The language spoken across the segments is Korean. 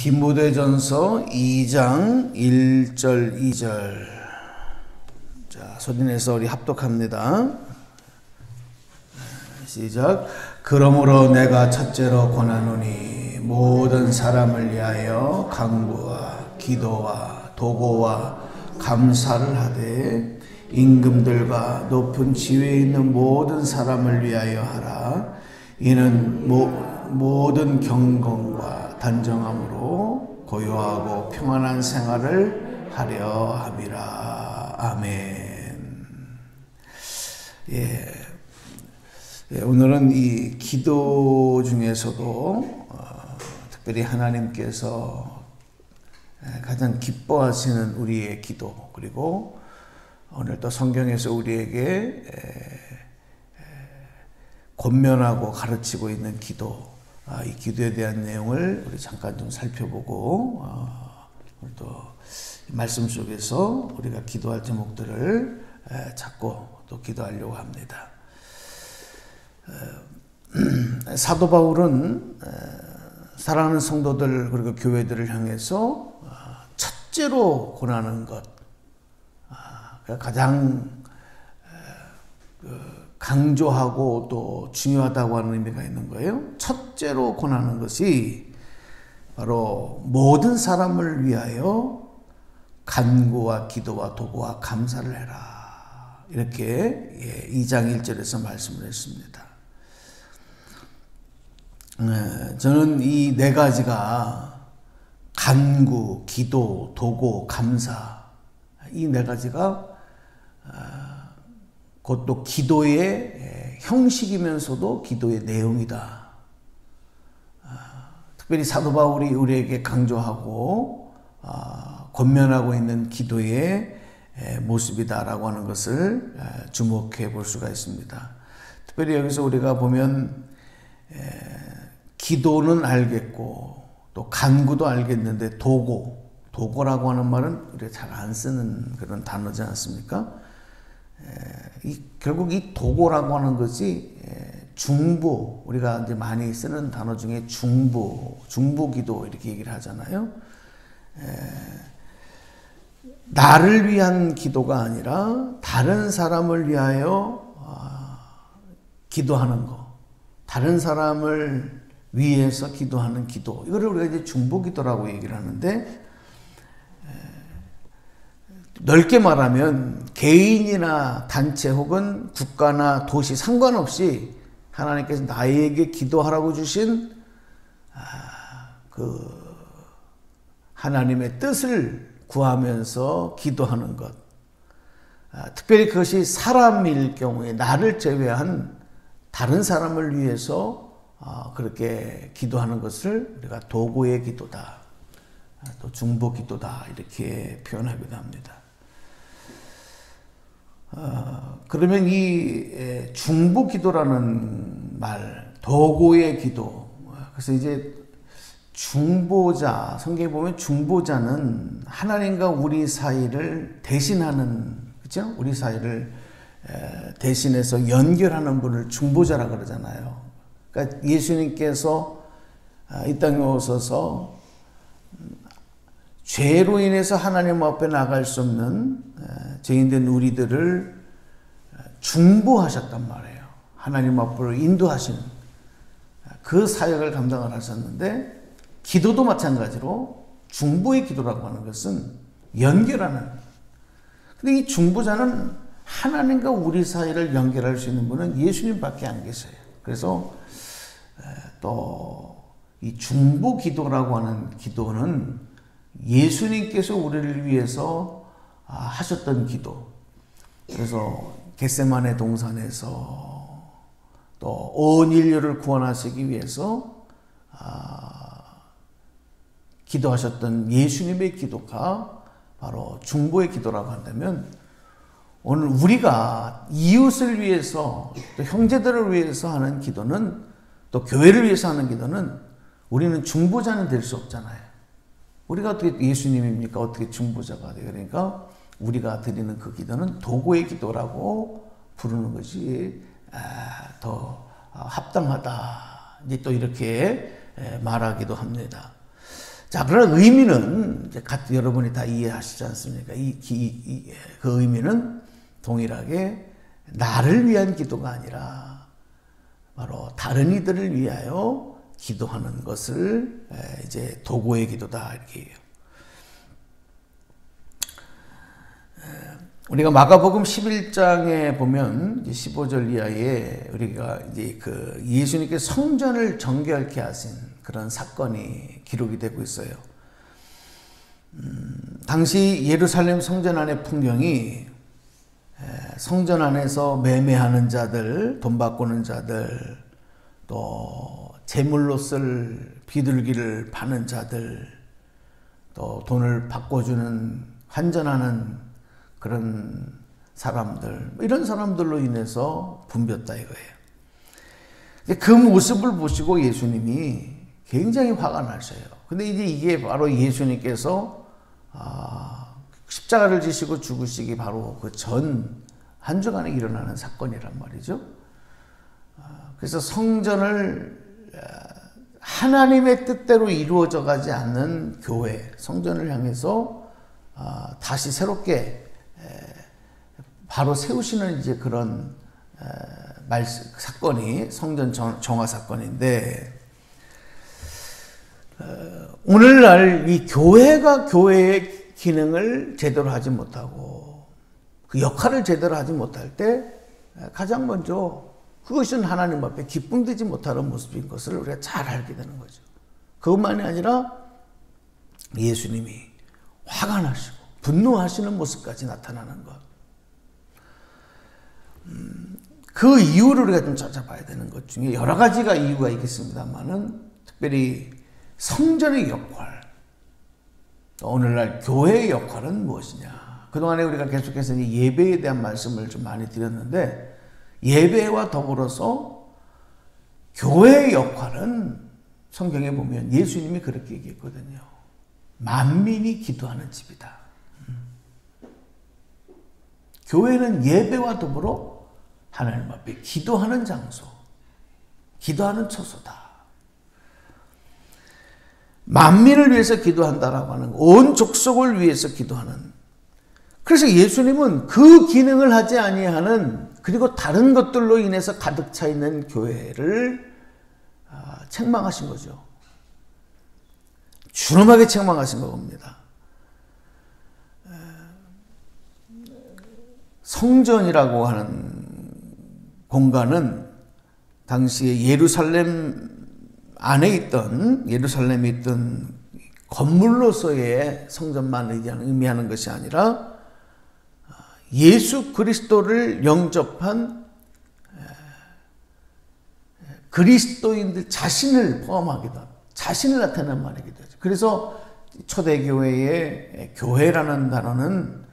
디모데전서 2장 1절 2절. 자, 소리내서 우리 합독합니다. 시작. 그러므로 내가 첫째로 권하노니 모든 사람을 위하여 간구와 기도와 도고와 감사를 하되 임금들과 높은 지위에 있는 모든 사람을 위하여 하라. 이는 모든 경건과 단정함으로 고요하고 평안한 생활을 하려 함이라. 아멘. 오늘은 이 기도 중에서도 특별히 하나님께서 가장 기뻐하시는 우리의 기도, 그리고 오늘 또 성경에서 우리에게 권면하고 가르치고 있는 기도, 이 기도에 대한 내용을 우리 잠깐 좀 살펴보고 오늘 또 말씀 속에서 우리가 기도할 제목들을 찾고 또 기도하려고 합니다. 사도 바울은 사랑하는 성도들 그리고 교회들을 향해서 첫째로 권하는 것, 가장 강조하고 또 중요하다고 하는 의미가 있는 거예요. 첫째로 권하는 것이 바로 모든 사람을 위하여 간구와 기도와 도구와 감사를 해라. 이렇게 2장 1절에서 말씀을 했습니다. 저는 이 네 가지가 간구, 기도, 도구, 감사, 이 네 가지가 그것도 기도의 형식이면서도 기도의 내용이다. 특별히 사도 바울이 우리에게 강조하고 권면하고 있는 기도의 모습이다라고 하는 것을 주목해 볼 수가 있습니다. 특별히 여기서 우리가 보면 기도는 알겠고 또 간구도 알겠는데 도구라고 하는 말은 우리가 잘 안 쓰는 그런 단어지 않습니까? 결국 이 도구라고 하는 것이 중보, 우리가 이제 많이 쓰는 단어 중에 중보기도 이렇게 얘기를 하잖아요. 나를 위한 기도가 아니라 다른 사람을 위하여 기도하는 거, 다른 사람을 위해서 기도하는 기도, 이거를 우리가 이제 중보기도라고 얘기를 하는데, 넓게 말하면 개인이나 단체 혹은 국가나 도시 상관없이 하나님께서 나에게 기도하라고 주신 그 하나님의 뜻을 구하면서 기도하는 것, 특별히 그것이 사람일 경우에 나를 제외한 다른 사람을 위해서 그렇게 기도하는 것을 우리가 도구의 기도다, 또 중보 기도다, 이렇게 표현하기도 합니다. 그러면 이 중보 기도라는 말, 도구의 기도, 그래서 이제 중보자, 성경에 보면 중보자는 하나님과 우리 사이를 대신하는, 그렇죠? 우리 사이를 대신해서 연결하는 분을 중보자라 그러잖아요. 그러니까 예수님께서 이 땅에 오셔서 죄로 인해서 하나님 앞에 나갈 수 없는 죄인된 우리들을 중보하셨단 말이에요. 하나님 앞으로 인도하시는 그 사역을 감당을 하셨는데, 기도도 마찬가지로 중보의 기도라고 하는 것은 연결하는. 근데 이 중보자는 하나님과 우리 사이를 연결할 수 있는 분은 예수님밖에 안 계세요. 그래서 또 이 중보 기도라고 하는 기도는 예수님께서 우리를 위해서 하셨던 기도. 그래서 겟세마네 동산에서 또 온 인류를 구원하시기 위해서 기도하셨던 예수님의 기도가 바로 중보의 기도라고 한다면, 오늘 우리가 이웃을 위해서 또 형제들을 위해서 하는 기도는, 또 교회를 위해서 하는 기도는, 우리는 중보자는 될 수 없잖아요. 우리가 어떻게 예수님입니까? 어떻게 중보자가 돼요? 그러니까 우리가 드리는 그 기도는 도구의 기도라고 부르는 것이 더 합당하다, 이제 또 이렇게 말하기도 합니다. 자, 그런 의미는 이제 여러분이 다 이해하시지 않습니까? 그 의미는 동일하게 나를 위한 기도가 아니라 바로 다른 이들을 위하여 기도하는 것을 이제 도구의 기도다 이렇게 해요. 우리가 마가복음 11장에 보면 15절 이하에 우리가 이제 그 예수님께 성전을 정결케 하신 그런 사건이 기록이 되고 있어요. 당시 예루살렘 성전 안의 풍경이 성전 안에서 매매하는 자들, 돈 바꾸는 자들, 또 제물로 쓸 비둘기를 파는 자들, 또 돈을 바꿔주는 환전하는 그런 사람들, 이런 사람들로 인해서 붐볐다 이거예요. 그 모습을 보시고 예수님이 굉장히 화가 나셔요. 근데 이제 이게 바로 예수님께서 십자가를 지시고 죽으시기 바로 그 전 한 주간에 일어나는 사건이란 말이죠. 그래서 성전을 하나님의 뜻대로 이루어져 가지 않는 교회, 성전을 향해서 다시 새롭게 바로 세우시는 이제 그런 사건이 성전 정화 사건인데, 오늘날 이 교회가 교회의 기능을 제대로 하지 못하고 그 역할을 제대로 하지 못할 때 가장 먼저 그것은 하나님 앞에 기쁨되지 못하는 모습인 것을 우리가 잘 알게 되는 거죠. 그것만이 아니라 예수님이 화가 나시고 분노하시는 모습까지 나타나는 것. 그 이유를 우리가 좀 찾아봐야 되는 것 중에 여러 가지가 이유가 있겠습니다만은, 특별히 성전의 역할, 오늘날 교회의 역할은 무엇이냐. 그동안에 우리가 계속해서 예배에 대한 말씀을 좀 많이 드렸는데, 예배와 더불어서 교회의 역할은 성경에 보면 예수님이 그렇게 얘기했거든요. 만민이 기도하는 집이다. 교회는 예배와 더불어 하나님 앞에 기도하는 장소, 기도하는 처소다. 만민을 위해서 기도한다라고 하는, 온 족속을 위해서 기도하는. 그래서 예수님은 그 기능을 하지 아니하는, 그리고 다른 것들로 인해서 가득 차 있는 교회를 책망하신 거죠. 준엄하게 책망하신 겁니다. 성전이라고 하는 공간은 당시에 예루살렘에 있던 건물로서의 성전만 의미하는 것이 아니라 예수 그리스도를 영접한 그리스도인들 자신을 포함하기도 합니다. 자신을 나타내는 말이기도 하죠. 그래서 초대교회의 교회라는 단어는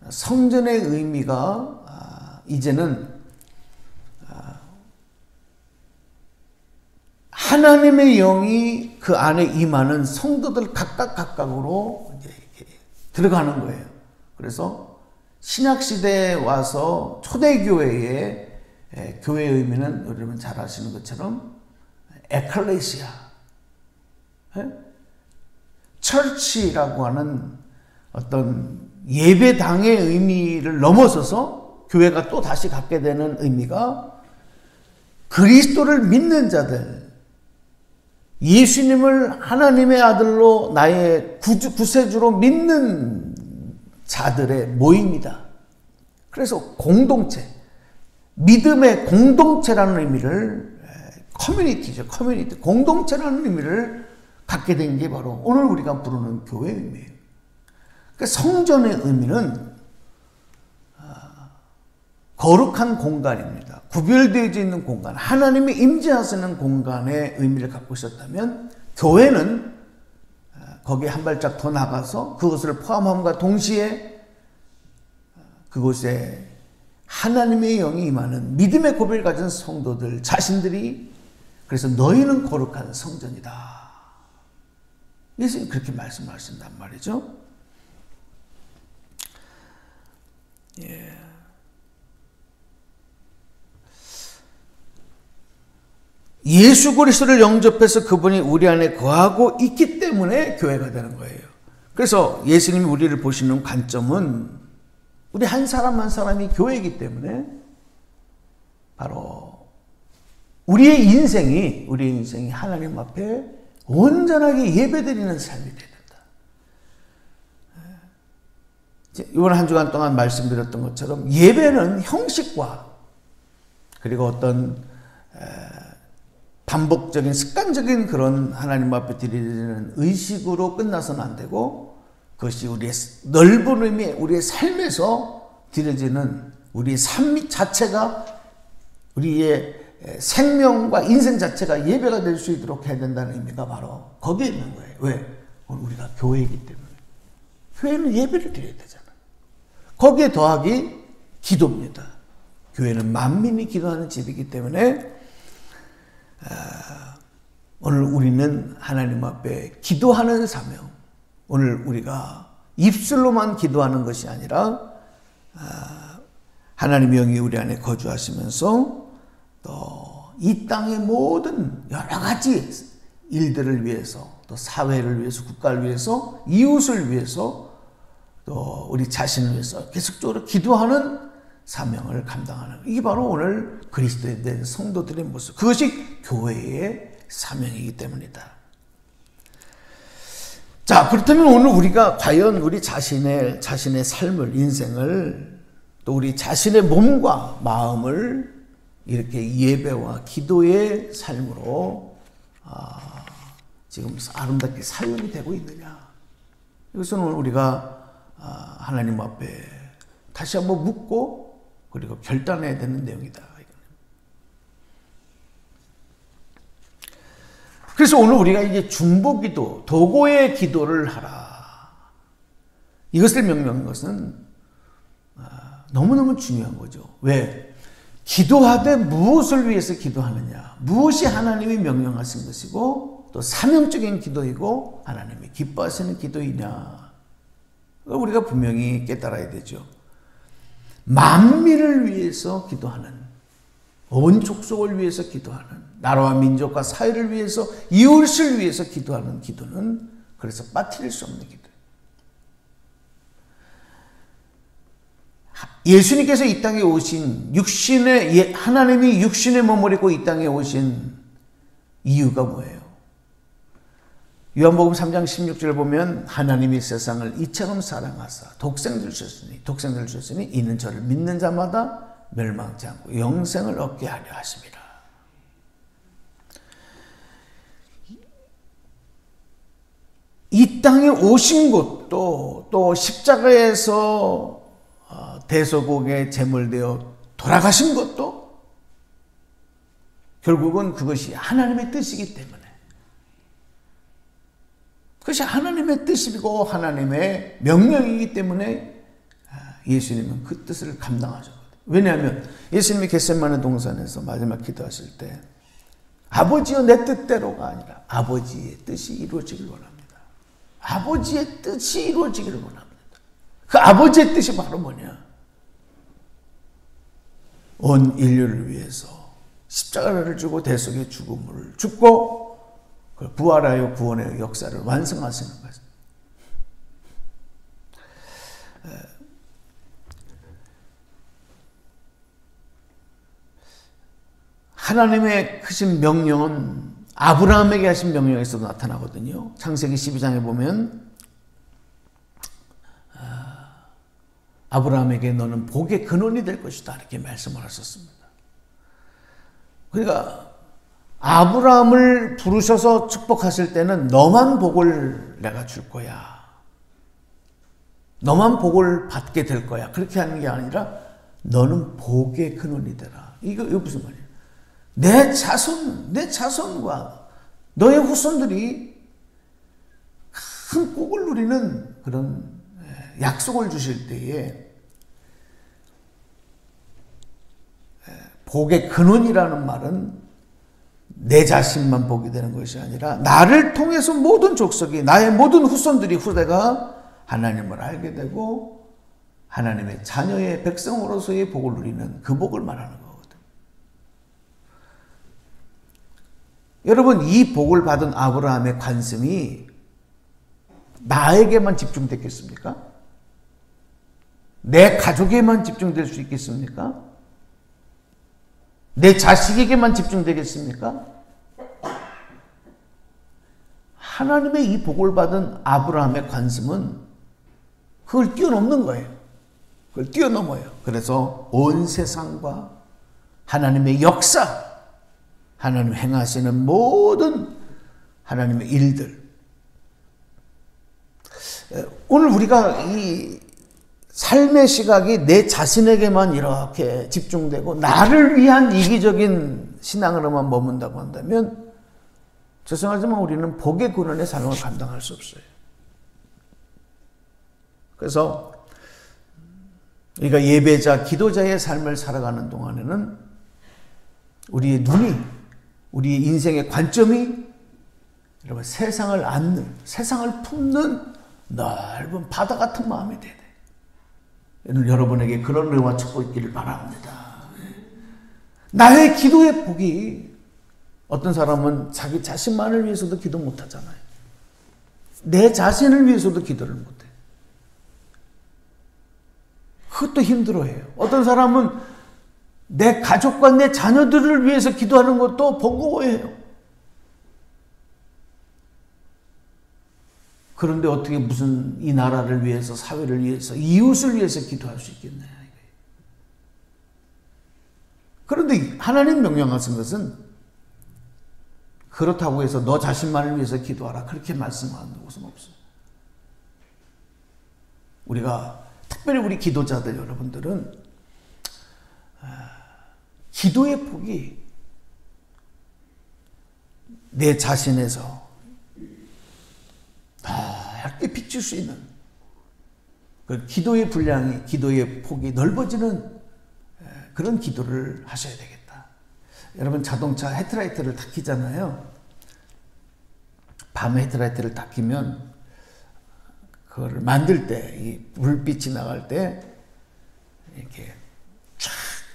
성전의 의미가 이제는 하나님의 영이 그 안에 임하는 성도들 각각으로 이제 이렇게 들어가는 거예요. 그래서 신약시대에 와서 초대교회의 교회의 의미는 여러분 잘 아시는 것처럼 에클레시아, 처치라고 하는 어떤 예배당의 의미를 넘어서서 교회가 또 다시 갖게 되는 의미가 그리스도를 믿는 자들, 예수님을 하나님의 아들로 나의 구세주로 믿는 자들의 모임이다. 그래서 공동체, 믿음의 공동체라는 의미를, 커뮤니티죠. 커뮤니티, 공동체라는 의미를 갖게 된 게 바로 오늘 우리가 부르는 교회의 의미예요. 그러니까 성전의 의미는 거룩한 공간입니다. 구별되어져 있는 공간, 하나님이 임재하시는 공간의 의미를 갖고 있었다면, 교회는 거기에 한 발짝 더 나가서 그것을 포함함과 동시에 그곳에 하나님의 영이 임하는 믿음의 고백을 가진 성도들 자신들이, 그래서 너희는 거룩한 성전이다. 예수님 그렇게 말씀하신단 말이죠. 예수 그리스도를 영접해서 그분이 우리 안에 거하고 있기 때문에 교회가 되는 거예요. 그래서 예수님이 우리를 보시는 관점은 우리 한 사람 한 사람이 교회이기 때문에 바로 우리의 인생이 하나님 앞에 온전하게 예배드리는 삶이 돼야 된다. 이번 한 주간 동안 말씀드렸던 것처럼 예배는 형식과 그리고 어떤 반복적인 습관적인 그런 하나님 앞에 드리는 의식으로 끝나서는 안 되고 그것이 우리의 넓은 의미, 우리의 삶에서 드려지는 우리의 삶 자체가 우리의 생명과 인생 자체가 예배가 될 수 있도록 해야 된다는 의미가 바로 거기에 있는 거예요. 왜? 오늘 우리가 교회이기 때문에. 교회는 예배를 드려야 되잖아. 거기에 더하기 기도입니다. 교회는 만민이 기도하는 집이기 때문에 오늘 우리는 하나님 앞에 기도하는 사명, 오늘 우리가 입술로만 기도하는 것이 아니라 하나님의 영이 우리 안에 거주하시면서 또 이 땅의 모든 여러 가지 일들을 위해서 또 사회를 위해서 국가를 위해서 이웃을 위해서 또 우리 자신을 위해서 계속적으로 기도하는 사명을 감당하는 이게 바로 오늘 그리스도에 대한 성도들의 모습, 그것이 교회의 사명이기 때문이다. 자, 그렇다면 오늘 우리가 과연 우리 자신의 삶을, 인생을 또 우리 자신의 몸과 마음을 이렇게 예배와 기도의 삶으로 지금 아름답게 사용이 되고 있느냐? 이것은 오늘 우리가 하나님 앞에 다시 한번 묻고 그리고 결단해야 되는 내용이다. 그래서 오늘 우리가 이제 중보기도, 도고의 기도를 하라. 이것을 명명한 것은 너무너무 중요한 거죠. 왜? 기도하되 무엇을 위해서 기도하느냐? 무엇이 하나님이 명령하신 것이고 또 사명적인 기도이고 하나님이 기뻐하시는 기도이냐? 우리가 분명히 깨달아야 되죠. 만민을 위해서 기도하는, 온 족속을 위해서 기도하는, 나라와 민족과 사회를 위해서, 이웃을 위해서 기도하는 기도는 그래서 빠뜨릴 수 없는 기도예요. 예수님께서 이 땅에 오신 하나님이 육신에 머무르고 이 땅에 오신 이유가 뭐예요? 요한복음 3장 16절을 보면 하나님이 세상을 이처럼 사랑하사 독생자를 주셨으니 이는 저를 믿는 자마다 멸망치 않고 영생을 얻게 하려 하심이라. 이 땅에 오신 것도 또 십자가에서 대소곡의 제물되어 돌아가신 것도 결국은 그것이 하나님의 뜻이기 때문에, 그것이 하나님의 뜻이고 하나님의 명령이기 때문에 예수님은 그 뜻을 감당하셨거든요. 왜냐하면 예수님이 겟세마네 동산에서 마지막 기도하실 때 아버지여 내 뜻대로가 아니라 아버지의 뜻이 이루어지길 원합니다. 아버지의 뜻이 이루어지기를 원합니다. 그 아버지의 뜻이 바로 뭐냐? 온 인류를 위해서 십자가를 주고 대속의 죽음을 죽고 부활하여 구원의 역사를 완성하시는 것입니다. 하나님의 크신 명령은 아브라함에게 하신 명령에서도 나타나거든요. 창세기 12장에 보면 아브라함에게 너는 복의 근원이 될 것이다 이렇게 말씀을 하셨습니다. 그러니까 아브라함을 부르셔서 축복하실 때는 너만 복을 내가 줄 거야. 너만 복을 받게 될 거야. 그렇게 하는 게 아니라 너는 복의 근원이 되라. 이거 무슨 말이에요? 내 자손과 너의 후손들이 큰 복을 누리는 그런 약속을 주실 때에 복의 근원이라는 말은 내 자신만 복이 되는 것이 아니라 나를 통해서 모든 족속이, 나의 모든 후대가 하나님을 알게 되고 하나님의 자녀의 백성으로서의 복을 누리는 그 복을 말하는 거거든요. 여러분, 이 복을 받은 아브라함의 관심이 나에게만 집중됐겠습니까? 내 가족에만 집중될 수 있겠습니까? 내 자식에게만 집중되겠습니까? 하나님의 이 복을 받은 아브라함의 관심은 그걸 뛰어넘는 거예요. 그걸 뛰어넘어요. 그래서 온 세상과 하나님의 역사, 하나님 행하시는 모든 하나님의 일들. 오늘 우리가 이 삶의 시각이 내 자신에게만 이렇게 집중되고 나를 위한 이기적인 신앙으로만 머문다고 한다면 죄송하지만 우리는 복의 근원의 삶을 감당할 수 없어요. 그래서 우리가 예배자, 기도자의 삶을 살아가는 동안에는 우리의 눈이, 우리의 인생의 관점이 여러분 세상을 안는, 세상을 품는 넓은 바다 같은 마음이 돼야 돼요. 여러분에게 그런 은혜와 축복이 있기를 바랍니다. 나의 기도의 복이 어떤 사람은 자기 자신만을 위해서도 기도 못하잖아요. 내 자신을 위해서도 기도를 못해. 그것도 힘들어해요. 어떤 사람은 내 가족과 내 자녀들을 위해서 기도하는 것도 버거워해요. 그런데 어떻게 무슨 이 나라를 위해서, 사회를 위해서, 이웃을 위해서 기도할 수 있겠냐. 그런데 하나님 명령하신 것은 그렇다고 해서 너 자신만을 위해서 기도하라, 그렇게 말씀하는 것은 없어요. 우리가 특별히 우리 기도자들 여러분들은 기도의 폭이 내 자신에서 밝게 비출 수 있는 그 기도의 분량이, 기도의 폭이 넓어지는 그런 기도를 하셔야 되겠다. 여러분, 자동차 헤드라이트를 다 켜잖아요. 밤에 헤드라이트를 다 켜면 그거를 만들 때, 이 불빛이 나갈 때 이렇게 쫙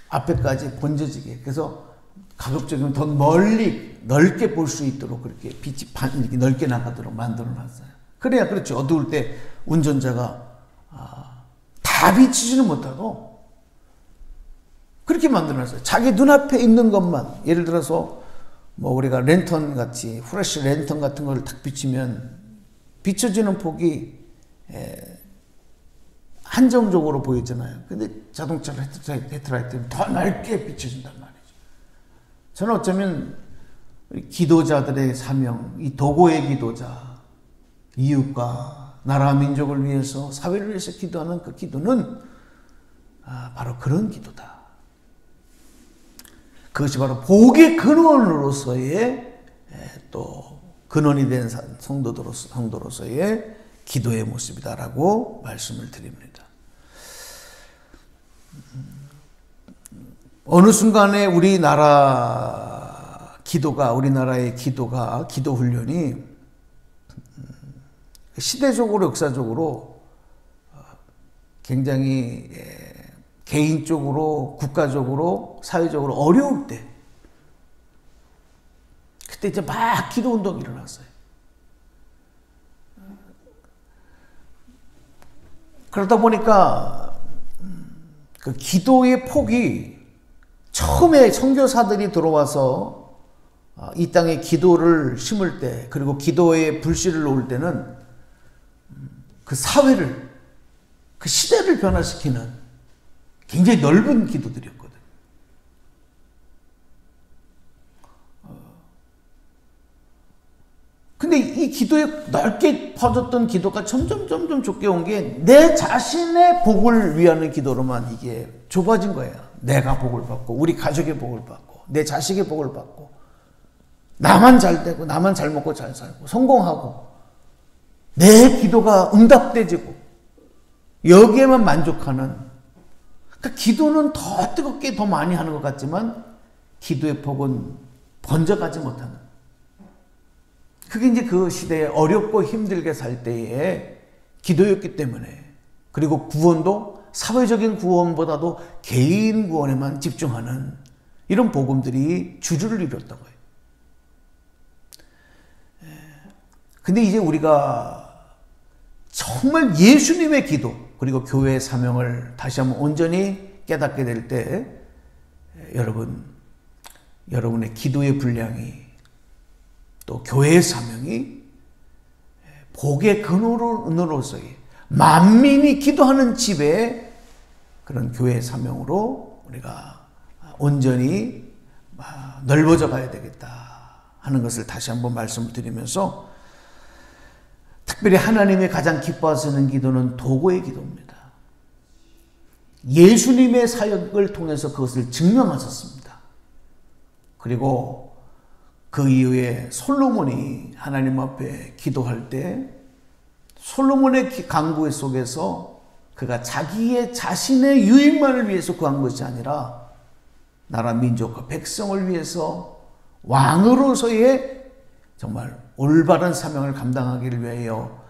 앞에까지 번져지게, 그래서 가급적이면 더 멀리 넓게 볼 수 있도록 그렇게 빛이 이렇게 넓게 나가도록 만들어 놨어요. 그래야, 그렇죠, 어두울 때 운전자가 다 비치지는 못하고 그렇게 만들어 놨어요. 자기 눈앞에 있는 것만, 예를 들어서 뭐 우리가 랜턴 같이, 후레쉬 랜턴 같은 걸 딱 비치면 비춰지는 폭이 한정적으로 보이잖아요. 근데 자동차 헤드라이트는 더 넓게 비춰진단 말이죠. 저는 어쩌면 기도자들의 사명, 이 도고의 기도자, 이웃과 나라 민족을 위해서, 사회를 위해서 기도하는 그 기도는 바로 그런 기도다. 그것이 바로 복의 근원으로서의, 또 근원이 된 성도로서의 기도의 모습이다라고 말씀을 드립니다. 어느 순간에 우리나라의 기도가, 기도 훈련이 시대적으로, 역사적으로 굉장히 개인적으로, 국가적으로, 사회적으로 어려울 때, 그때 이제 막 기도 운동이 일어났어요. 그러다 보니까 그 기도의 폭이, 처음에 선교사들이 들어와서 이 땅에 기도를 심을 때, 그리고 기도의 불씨를 놓을 때는 그 사회를, 그 시대를 변화시키는 굉장히 넓은 기도들이었거든요. 근데 이 기도에 넓게 퍼졌던 기도가 점점 좁게 온 게 내 자신의 복을 위하는 기도로만 이게 좁아진 거예요. 내가 복을 받고, 우리 가족의 복을 받고, 내 자식의 복을 받고, 나만 잘 되고, 나만 잘 먹고 잘 살고, 성공하고, 내 기도가 응답되지고, 여기에만 만족하는, 그러니까 기도는 더 뜨겁게 더 많이 하는 것 같지만 기도의 폭은 번져가지 못하는, 그게 이제 그 시대에 어렵고 힘들게 살 때의 기도였기 때문에, 그리고 구원도 사회적인 구원보다도 개인 구원에만 집중하는 이런 복음들이 주류를 이뤘던 거예요. 근데 이제 우리가 정말 예수님의 기도 그리고 교회의 사명을 다시 한번 온전히 깨닫게 될 때 여러분의 기도의 분량이 또 교회의 사명이 복의 근원으로서의 만민이 기도하는 집에 그런 교회의 사명으로 우리가 온전히 넓어져 가야 되겠다 하는 것을 다시 한번 말씀을 드리면서 특별히 하나님이 가장 기뻐하시는 기도는 도구의 기도입니다. 예수님의 사역을 통해서 그것을 증명하셨습니다. 그리고 그 이후에 솔로몬이 하나님 앞에 기도할 때 솔로몬의 간구 속에서 그가 자신의 유익만을 위해서 구한 것이 아니라 나라 민족과 백성을 위해서 왕으로서의 정말 올바른 사명을 감당하기를 위하여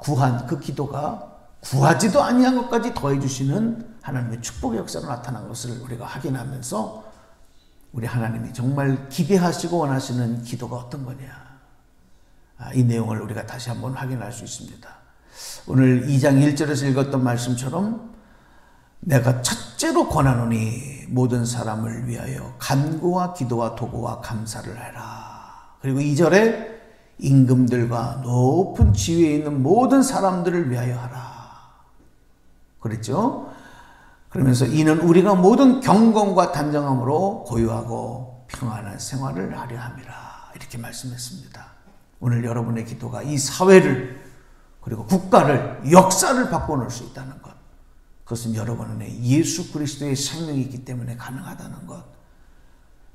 구한 그 기도가 구하지도 아니한 것까지 더해 주시는 하나님의 축복의 역사가 나타난 것을 우리가 확인하면서 우리 하나님이 정말 기대하시고 원하시는 기도가 어떤 거냐, 이 내용을 우리가 다시 한번 확인할 수 있습니다. 오늘 2장 1절에서 읽었던 말씀처럼 내가 첫째로 권하노니 모든 사람을 위하여 간구와 기도와 도구와 감사를 해라. 그리고 2절에 임금들과 높은 지위에 있는 모든 사람들을 위하여 하라. 그랬죠? 그러면서 이는 우리가 모든 경건과 단정함으로 고요하고 평안한 생활을 하려 함이라. 이렇게 말씀했습니다. 오늘 여러분의 기도가 이 사회를 그리고 국가를 역사를 바꿔놓을 수 있다는 것, 그것은 여러분의 예수 그리스도의 생명이 있기 때문에 가능하다는 것,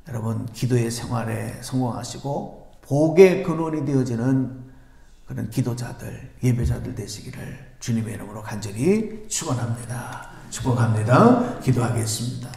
여러분 기도의 생활에 성공하시고 복의 근원이 되어지는 그런 기도자들, 예배자들 되시기를 주님의 이름으로 간절히 축원합니다. 축복합니다. 기도하겠습니다.